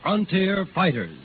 Frontier Fighters.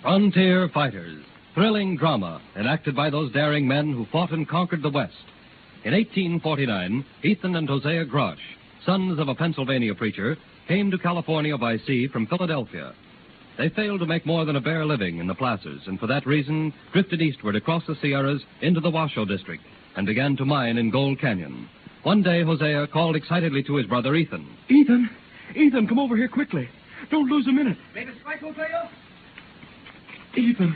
Frontier Fighters, thrilling drama enacted by those daring men who fought and conquered the West. In 1849, Ethan and Hosea Grosh, sons of a Pennsylvania preacher, came to California by sea from Philadelphia. They failed to make more than a bare living in the plazas, and for that reason drifted eastward across the Sierras into the Washoe district and began to mine in Gold Canyon. One day, Hosea called excitedly to his brother Ethan. Ethan, come over here quickly. Don't lose a minute. Made a strike, Hosea? Ethan,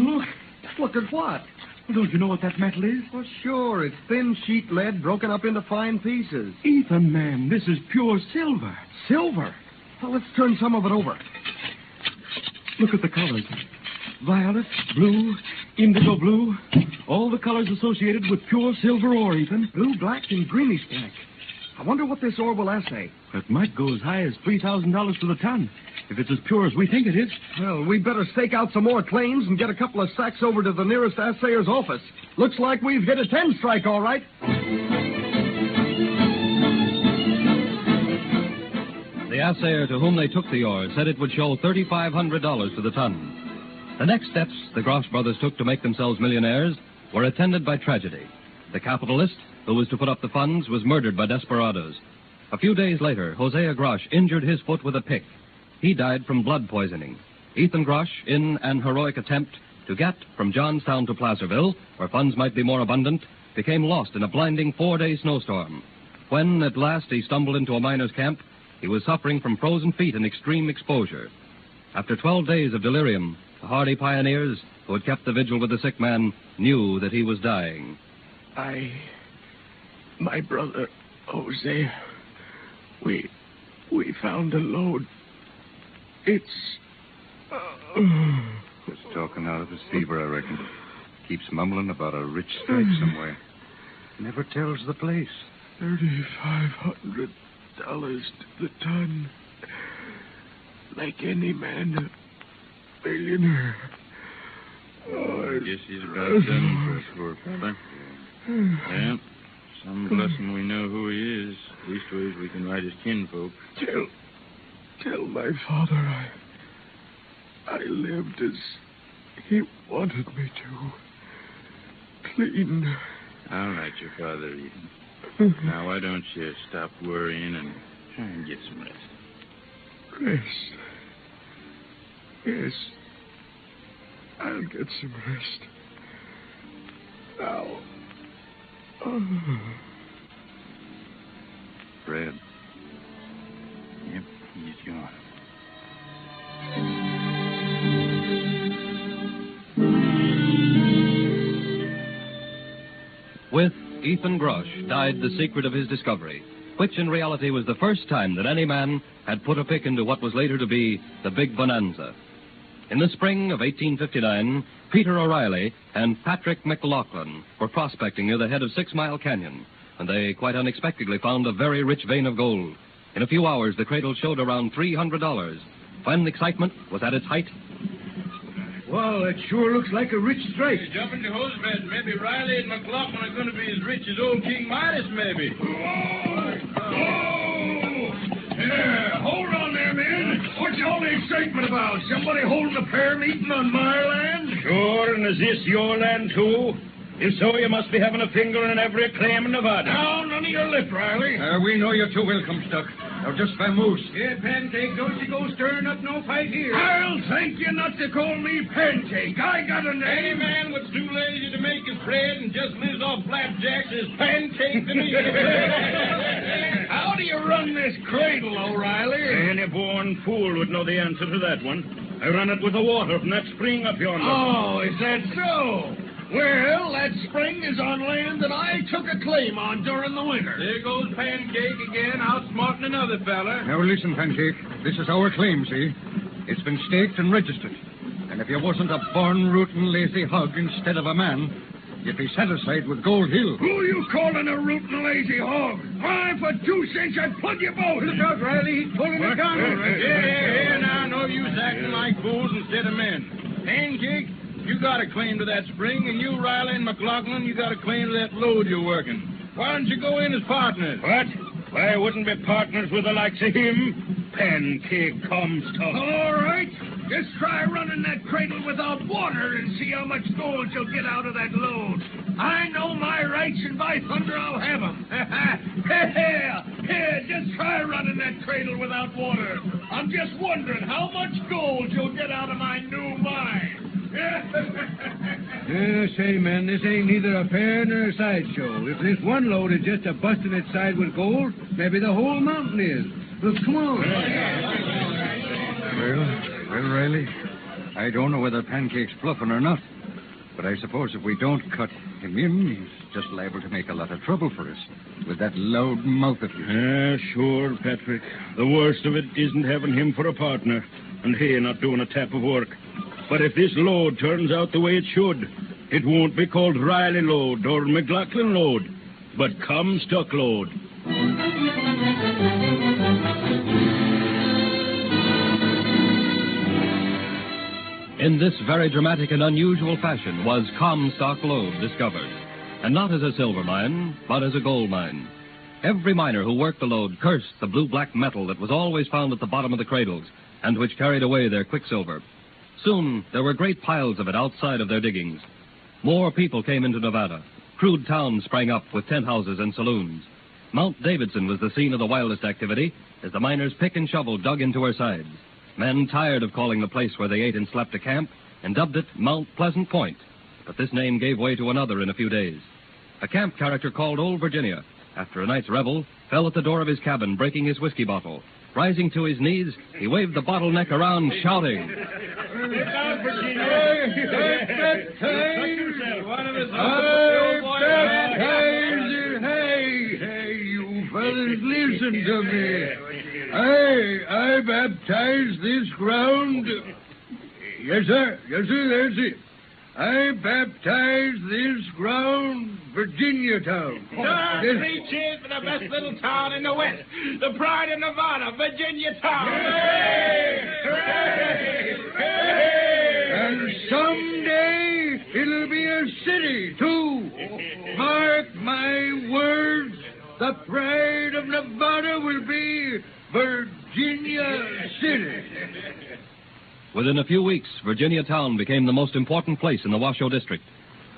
look. Look at what? Don't you know what that metal is? Well, sure. It's thin sheet lead broken up into fine pieces. Ethan, man, this is pure silver. Silver? Well, let's turn some of it over. Look at the colors. Violet, blue, indigo blue. All the colors associated with pure silver ore, Ethan. Blue, black, and greenish black. I wonder what this ore will assay. It might go as high as $3,000 to the ton, if it's as pure as we think it is. Well, we'd better stake out some more claims and get a couple of sacks over to the nearest assayer's office. Looks like we've hit a 10 strike, all right. The assayer to whom they took the ore said it would show $3,500 to the ton. The next steps the Grosh brothers took to make themselves millionaires were attended by tragedy. The capitalist, who was to put up the funds, was murdered by desperados. A few days later, Hosea Grosh injured his foot with a pick. He died from blood poisoning. Ethan Grosh, in an heroic attempt to get from Johnstown to Placerville, where funds might be more abundant, became lost in a blinding 4-day snowstorm. When, at last, he stumbled into a miner's camp, he was suffering from frozen feet and extreme exposure. After 12 days of delirium, the hardy pioneers who had kept the vigil with the sick man knew that he was dying. My brother, Hosea, we found a lode. It's talking out of his fever, I reckon. Keeps mumbling about a rich strike somewhere. Never tells the place. $3,500 to the ton. Like any man, a millionaire. I guess he's about done for us, poor fella. Yeah, some blessing we know who he is. Leastways, we can write his kinfolk. Tell my father I lived as he wanted me to. Clean. I'll write your father, Ethan. Now, why don't you stop worrying and try and get some rest? Rest? Yes. I'll get some rest. Now. Fred. Yep, he's gone. With Ethan Grosh died the secret of his discovery, which in reality was the first time that any man had put a pick into what was later to be the Big Bonanza. In the spring of 1859, Peter O'Reilly and Patrick McLaughlin were prospecting near the head of 6 Mile Canyon, and they quite unexpectedly found a very rich vein of gold. In a few hours, the cradle showed around $300. When excitement was at its height, Well, it sure looks like a rich strike. Jump into hose bed. Maybe Riley and McLaughlin are going to be as rich as old King Midas, maybe. Yeah, hold on there, men. What's all the excitement about? Somebody holding a prayer meeting on my land? Sure, and is this your land, too? If so, you must be having a finger in every claim in Nevada. Now, none of your lip, Riley. We know you're too well, Comstock. Now, just vamoose. Yeah, Pancake, don't you go stirring up no fight here. I'll thank you not to call me Pancake. I got a Any name. man that's too lazy to make his bread and just lives off flapjacks is pancake to me. How do you run this cradle, O'Reilly? Any born fool would know the answer to that one. I run it with the water from that spring up yonder. Oh, is that so? Well, that spring is on land that I took a claim on during the winter. There goes Pancake again, outsmarting another fella. Now, listen, Pancake. This is our claim, see? It's been staked and registered. And if you wasn't a born-rootin' lazy hog instead of a man, you'd be satisfied with Gold Hill. Who you calling a rootin' lazy hog? Why, for 2 cents, I'd plug you both. Look out, Riley. He's pulling a gun. Yeah, now, no use acting like fools instead of men. Pancake, you got a claim to that spring, and you, Riley and McLaughlin, you got a claim to that load you're working. Why don't you go in as partners? What? Why, I wouldn't be partners with the likes of him. Pancake Comstock. All right. Just try running that cradle without water and see how much gold you'll get out of that load. I know my rights, and by thunder, I'll have them. Yeah, just try running that cradle without water. I'm just wondering how much gold you'll get out of my new mine. Say, man, this ain't neither a fair nor a sideshow. If this one load is just a busting its side with gold, maybe the whole mountain is. Look, come on. Well, Riley, I don't know whether Pancake's bluffing or not, but I suppose if we don't cut him in, he's just liable to make a lot of trouble for us with that loud mouth of his. Sure, Patrick. The worst of it isn't having him for a partner, and he not doing a tap of work. But if this load turns out the way it should, it won't be called Riley Lode or McLaughlin Lode, but Comstock Lode. in this very dramatic and unusual fashion was Comstock Lode discovered. And not as a silver mine, but as a gold mine. Every miner who worked the lode cursed the blue-black metal that was always found at the bottom of the cradles and which carried away their quicksilver. Soon, there were great piles of it outside of their diggings. More people came into Nevada. Crude towns sprang up with tent houses and saloons. Mount Davidson was the scene of the wildest activity as the miners pick and shovel dug into her sides. Men tired of calling the place where they ate and slept a camp and dubbed it Mount Pleasant Point. But this name gave way to another in a few days. A camp character called Old Virginia, after a night's revel, fell at the door of his cabin, breaking his whiskey bottle. Rising to his knees, he waved the bottleneck around, shouting, Look out, Virginia! Hey, you fellas, listen to me. I baptized this ground. Yes, sir, that's it. I baptized this ground Virginia Town. Three cheers for the best little town in the West, the pride of Nevada, Virginia Town. Hooray! Hooray! Hooray! And someday it'll be a city, too. Mark my words, the pride of Nevada will be Virginia City. Within a few weeks, Virginia Town became the most important place in the Washoe District.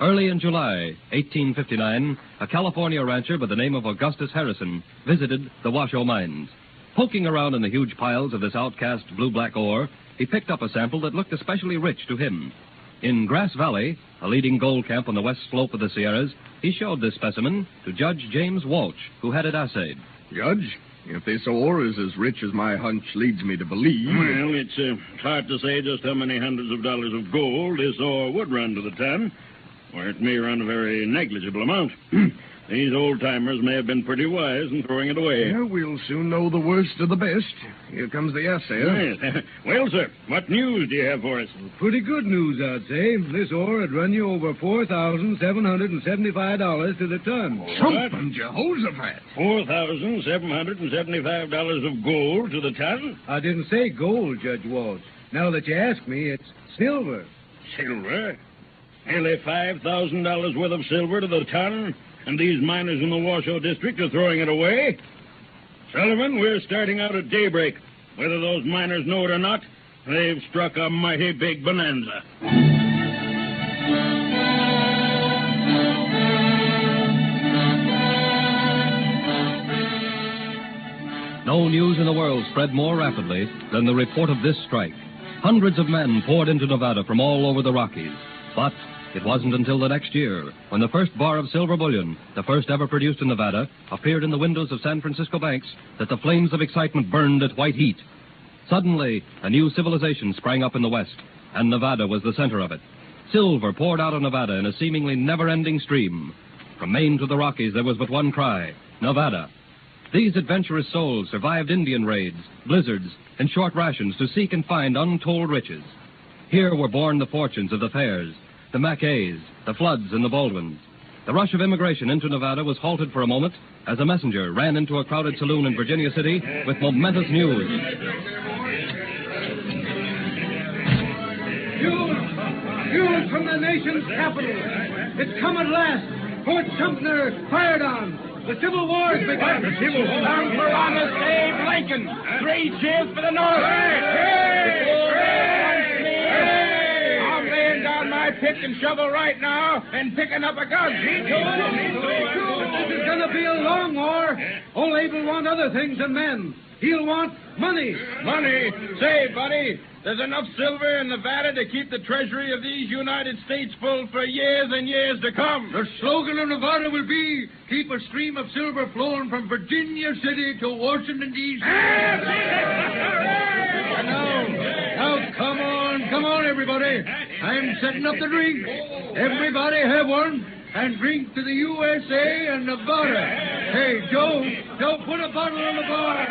Early in July 1859, a California rancher by the name of Augustus Harrison visited the Washoe mines. Poking around in the huge piles of this outcast blue-black ore, he picked up a sample that looked especially rich to him. In Grass Valley, a leading gold camp on the west slope of the Sierras, he showed this specimen to Judge James Walsh, who had it assayed. Judge, if this ore is as rich as my hunch leads me to believe... Well, it's hard to say just how many hundreds of dollars of gold this ore would run to the ton. Or it may run a very negligible amount. These old-timers may have been pretty wise in throwing it away. Yeah, we'll soon know the worst of the best. Here comes the assayer. Yes. Well, sir, what news do you have for us? Pretty good news, I'd say. This ore would run you over $4,775 to the ton. Jumping Jehoshaphat. $4,775 of gold to the ton? I didn't say gold, Judge Walsh. Now that you ask me, it's silver. Silver? Nearly $5,000 worth of silver to the ton? And these miners in the Washoe district are throwing it away? Sullivan, we're starting out at daybreak. Whether those miners know it or not, they've struck a mighty big bonanza. No news in the world spread more rapidly than the report of this strike. Hundreds of men poured into Nevada from all over the Rockies. But it wasn't until the next year, when the first bar of silver bullion, the first ever produced in Nevada, appeared in the windows of San Francisco banks, that the flames of excitement burned at white heat. Suddenly, a new civilization sprang up in the West, and Nevada was the center of it. Silver poured out of Nevada in a seemingly never-ending stream. From Maine to the Rockies, there was but one cry: Nevada. These adventurous souls survived Indian raids, blizzards, and short rations to seek and find untold riches. Here were born the fortunes of the Fairs, the Mackays, the Floods, and the Baldwins. The rush of immigration into Nevada was halted for a moment as a messenger ran into a crowded saloon in Virginia City with momentous news. News from the nation's capital. It's come at last. Fort Sumter fired on. The Civil War has begun. The Civil War. Down for honest Abe Lincoln. 3 cheers for the North. I'm laying down my pick and shovel right now and picking up a gun. This is going to be a long war. Old Abe will want other things than men. He'll want money. Money? Say, buddy, there's enough silver in Nevada to keep the treasury of these United States full for years and years to come. The slogan of Nevada will be, keep a stream of silver flowing from Virginia City to Washington, D.C. Now, come on, everybody. I'm setting up the drink. Everybody have one, and drink to the USA and Nevada. Hey, Joe, put a bottle on the bar.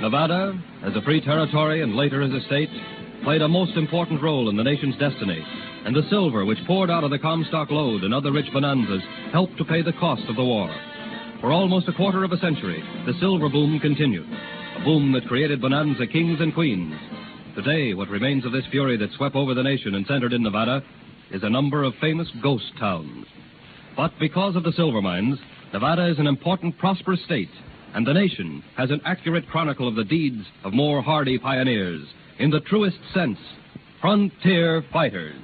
Nevada, as a free territory and later as a state, played a most important role in the nation's destiny, and the silver which poured out of the Comstock Lode and other rich bonanzas helped to pay the cost of the war. For almost a quarter of a century, the silver boom continued, a boom that created bonanza kings and queens. Today, what remains of this fury that swept over the nation and centered in Nevada is a number of famous ghost towns. But because of the silver mines, Nevada is an important, prosperous state, and the nation has an accurate chronicle of the deeds of more hardy pioneers, in the truest sense, frontier fighters.